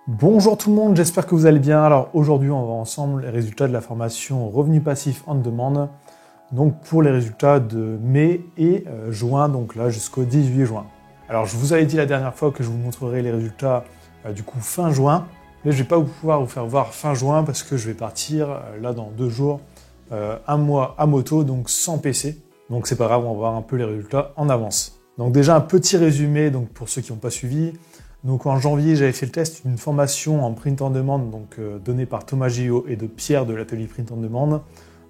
Bonjour tout le monde, j'espère que vous allez bien. Alors aujourd'hui, on va voir ensemble les résultats de la formation Revenu Passif on Demande. Donc pour les résultats de mai et juin, donc là jusqu'au 18 juin. Alors je vous avais dit la dernière fois que je vous montrerai les résultats du coup fin juin, mais je ne vais pas pouvoir vous faire voir fin juin parce que je vais partir là dans 2 jours, un mois à moto, donc sans PC. Donc c'est pas grave, on va voir un peu les résultats en avance. Donc déjà un petit résumé donc pour ceux qui n'ont pas suivi. Donc en janvier, j'avais fait le test d'une formation en print on demand, donc donnée par Thomas Gillot et de Pierre de l'atelier print on demand,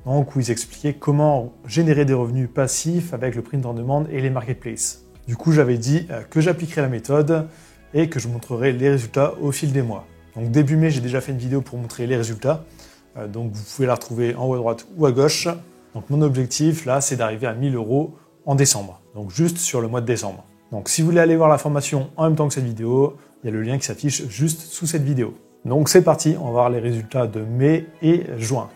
donc où ils expliquaient comment générer des revenus passifs avec le print on demand et les marketplaces. Du coup, j'avais dit que j'appliquerais la méthode et que je montrerai les résultats au fil des mois. Donc début mai, j'ai déjà fait une vidéo pour montrer les résultats, donc vous pouvez la retrouver en haut à droite ou à gauche. Donc mon objectif là, c'est d'arriver à 1000 € en décembre, donc juste sur le mois de décembre. Donc si vous voulez aller voir la formation en même temps que cette vidéo, il y a le lien qui s'affiche juste sous cette vidéo. Donc c'est parti, on va voir les résultats de mai et juin.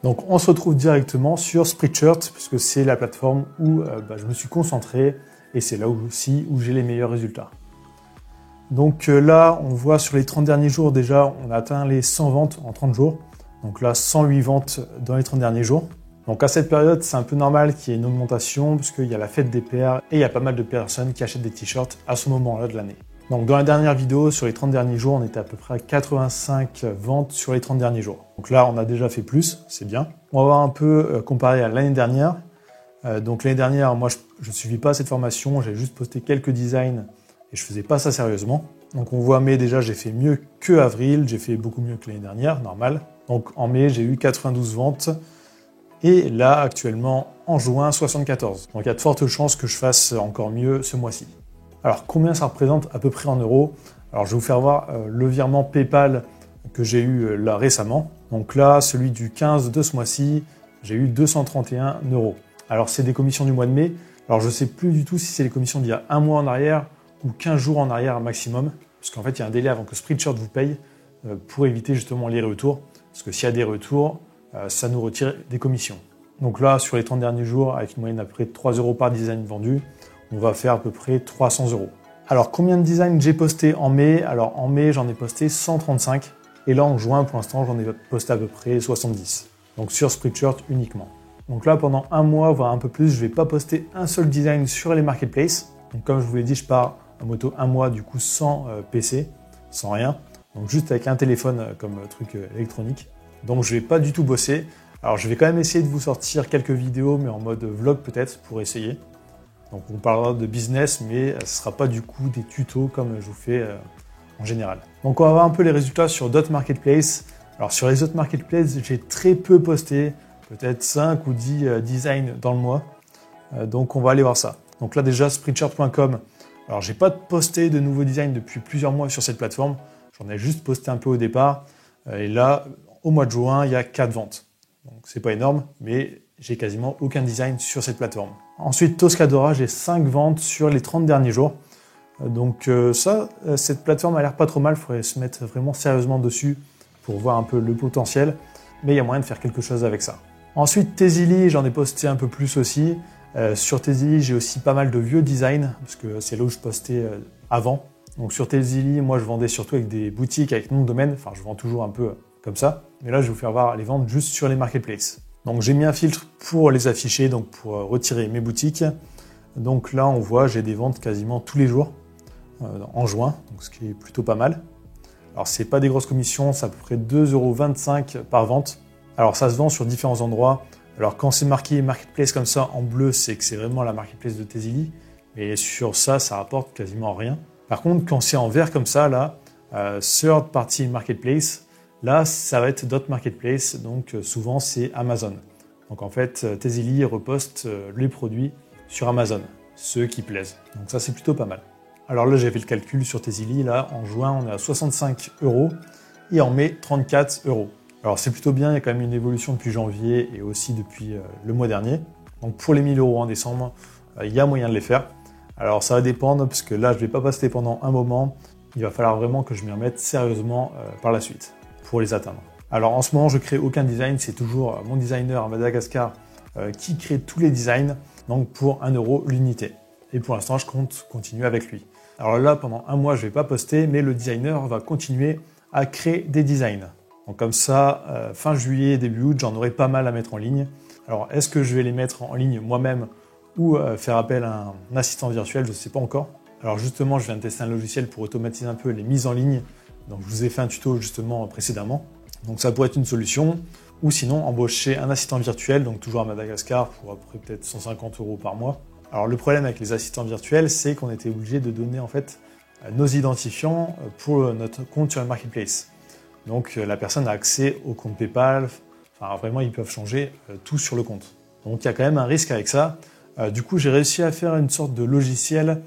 Donc on se retrouve directement sur Spreadshirt, puisque c'est la plateforme où je me suis concentré, et c'est là aussi où j'ai les meilleurs résultats. Donc là, on voit sur les 30 derniers jours déjà, on a atteint les 100 ventes en 30 jours. Donc là, 108 ventes dans les 30 derniers jours. Donc à cette période, c'est un peu normal qu'il y ait une augmentation puisqu'il y a la fête des pères et il y a pas mal de personnes qui achètent des t-shirts à ce moment-là de l'année. Donc dans la dernière vidéo, sur les 30 derniers jours, on était à peu près à 85 ventes sur les 30 derniers jours. Donc là, on a déjà fait plus, c'est bien. On va voir un peu comparé à l'année dernière. Donc l'année dernière, moi, je ne suivais pas cette formation, j'avais juste posté quelques designs et je faisais pas ça sérieusement. Donc on voit mai déjà, j'ai fait mieux que avril, j'ai fait beaucoup mieux que l'année dernière, normal. Donc en mai, j'ai eu 92 ventes. Et là, actuellement, en juin, 74. Donc il y a de fortes chances que je fasse encore mieux ce mois-ci. Alors combien ça représente à peu près en euros? Alors je vais vous faire voir le virement PayPal que j'ai eu là récemment. Donc là, celui du 15 de ce mois-ci, j'ai eu 231 €. Alors c'est des commissions du mois de mai. Alors je ne sais plus du tout si c'est les commissions d'il y a un mois en arrière ou 15 jours en arrière maximum. Parce qu'en fait, il y a un délai avant que Spreadshirt vous paye pour éviter justement les retours. Parce que s'il y a des retours, ça nous retire des commissions. Donc là, sur les 30 derniers jours, avec une moyenne à peu près de 3 € par design vendu, on va faire à peu près 300 €. Alors, combien de designs j'ai posté en mai? Alors, en mai, j'en ai posté 135. Et là, en juin, pour l'instant, j'en ai posté à peu près 70. Donc, sur Spreadshirt uniquement. Donc là, pendant un mois, voire un peu plus, je ne vais pas poster un seul design sur les marketplaces. Donc, comme je vous l'ai dit, je pars en moto un mois, du coup, sans PC, sans rien. Donc, juste avec un téléphone comme truc électronique. Donc je ne vais pas du tout bosser. Alors je vais quand même essayer de vous sortir quelques vidéos, mais en mode vlog peut-être, pour essayer. Donc on parlera de business, mais ce ne sera pas du coup des tutos comme je vous fais en général. Donc on va voir un peu les résultats sur d'autres marketplaces. Alors sur les autres marketplaces, j'ai très peu posté, peut-être 5 ou 10 designs dans le mois. Donc on va aller voir ça. Donc là déjà, Spreadshirt.com. Alors j'ai pas posté de nouveaux designs depuis plusieurs mois sur cette plateforme. J'en ai juste posté un peu au départ. Et là, au mois de juin, il y a 4 ventes. Donc c'est pas énorme, mais j'ai quasiment aucun design sur cette plateforme. Ensuite, Toscadora, j'ai 5 ventes sur les 30 derniers jours. Donc cette plateforme a l'air pas trop mal, il faudrait se mettre vraiment sérieusement dessus pour voir un peu le potentiel, mais il y a moyen de faire quelque chose avec ça. Ensuite, Tezily, j'en ai posté un peu plus aussi. Sur Tezily, j'ai aussi pas mal de vieux designs, parce que c'est là où je postais avant. Donc sur Tezily, moi je vendais surtout avec des boutiques, avec nom de domaine, enfin je vends toujours un peu comme ça. Mais là, je vais vous faire voir les ventes juste sur les marketplaces. Donc, j'ai mis un filtre pour les afficher, donc pour retirer mes boutiques. Donc là, on voit, j'ai des ventes quasiment tous les jours en juin, donc ce qui est plutôt pas mal. Alors, c'est pas des grosses commissions, c'est à peu près 2,25 € par vente. Alors, ça se vend sur différents endroits. Alors, quand c'est marqué marketplace comme ça en bleu, c'est que c'est vraiment la marketplace de Tezily. Mais sur ça, ça rapporte quasiment rien. Par contre, quand c'est en vert comme ça, là, third party marketplace, là, ça va être d'autres marketplaces, donc souvent c'est Amazon. Donc en fait, Tezily reposte les produits sur Amazon, ceux qui plaisent. Donc ça, c'est plutôt pas mal. Alors là, j'ai fait le calcul sur Tezily, là, en juin, on est à 65 € et en mai, 34 €. Alors c'est plutôt bien, il y a quand même une évolution depuis janvier et aussi depuis le mois dernier. Donc pour les 1000 € en décembre, il y a moyen de les faire. Alors ça va dépendre, parce que là, je ne vais pas poster pendant un moment. Il va falloir vraiment que je m'y remette sérieusement par la suite pour les atteindre. Alors en ce moment, je crée aucun design, c'est toujours mon designer à Madagascar qui crée tous les designs, donc pour 1 € l'unité. Et pour l'instant, je compte continuer avec lui. Alors là, pendant un mois, je ne vais pas poster, mais le designer va continuer à créer des designs. Donc comme ça, fin juillet, début août, j'en aurai pas mal à mettre en ligne. Alors est-ce que je vais les mettre en ligne moi-même ou faire appel à un assistant virtuel, je ne sais pas encore. Alors justement, je viens de tester un logiciel pour automatiser un peu les mises en ligne. Donc je vous ai fait un tuto justement précédemment. Donc ça pourrait être une solution. Ou sinon, embaucher un assistant virtuel, donc toujours à Madagascar, pour à peu près peut-être 150 € par mois. Alors le problème avec les assistants virtuels, c'est qu'on était obligé de donner en fait nos identifiants pour notre compte sur le marketplace. Donc la personne a accès au compte PayPal, enfin vraiment ils peuvent changer tout sur le compte. Donc il y a quand même un risque avec ça. Du coup j'ai réussi à faire une sorte de logiciel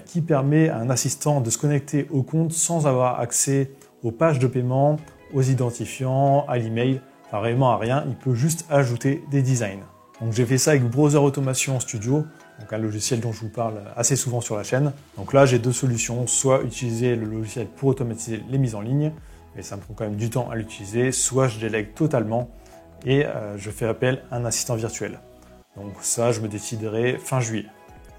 qui permet à un assistant de se connecter au compte sans avoir accès aux pages de paiement, aux identifiants, à l'email, enfin vraiment à rien, il peut juste ajouter des designs. Donc j'ai fait ça avec Browser Automation Studio, donc un logiciel dont je vous parle assez souvent sur la chaîne. Donc là j'ai deux solutions, soit utiliser le logiciel pour automatiser les mises en ligne, mais ça me prend quand même du temps à l'utiliser, soit je délègue totalement et je fais appel à un assistant virtuel. Donc ça je me déciderai fin juillet.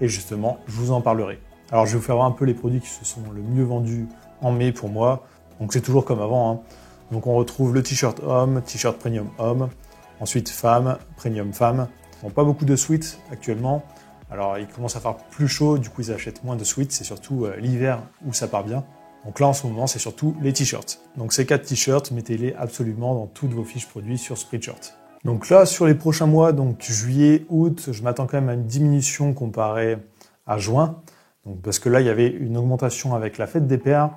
Et justement, je vous en parlerai. Alors je vais vous faire voir un peu les produits qui se sont le mieux vendus en mai pour moi. Donc c'est toujours comme avant, hein. Donc on retrouve le t-shirt homme, t-shirt premium homme, ensuite femme, premium femme. Bon, pas beaucoup de sweats actuellement. Alors il commence à faire plus chaud, du coup ils achètent moins de sweats, c'est surtout l'hiver où ça part bien. Donc là en ce moment c'est surtout les t-shirts. Donc ces 4 t-shirts, mettez-les absolument dans toutes vos fiches produits sur Spreadshirt. Donc là sur les prochains mois, donc juillet, août, je m'attends quand même à une diminution comparée à juin. Donc, parce que là il y avait une augmentation avec la fête des pères.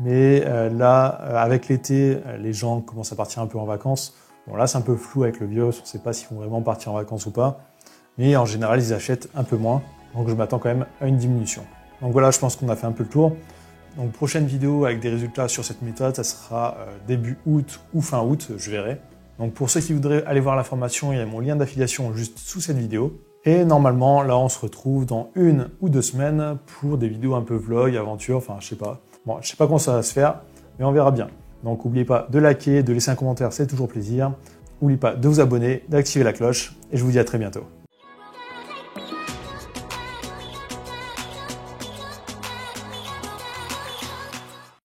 Mais là, avec l'été, les gens commencent à partir un peu en vacances. Bon, là, c'est un peu flou avec le virus, on ne sait pas s'ils vont vraiment partir en vacances ou pas. Mais en général, ils achètent un peu moins. Donc, je m'attends quand même à une diminution. Donc voilà, je pense qu'on a fait un peu le tour. Donc, prochaine vidéo avec des résultats sur cette méthode, ça sera début août ou fin août, je verrai. Donc, pour ceux qui voudraient aller voir la formation, il y a mon lien d'affiliation juste sous cette vidéo. Et normalement, là, on se retrouve dans 1 ou 2 semaines pour des vidéos un peu vlog, aventure, enfin, je sais pas. Bon, je sais pas quand ça va se faire, mais on verra bien. Donc n'oubliez pas de liker, de laisser un commentaire, c'est toujours plaisir. N'oubliez pas de vous abonner, d'activer la cloche, et je vous dis à très bientôt.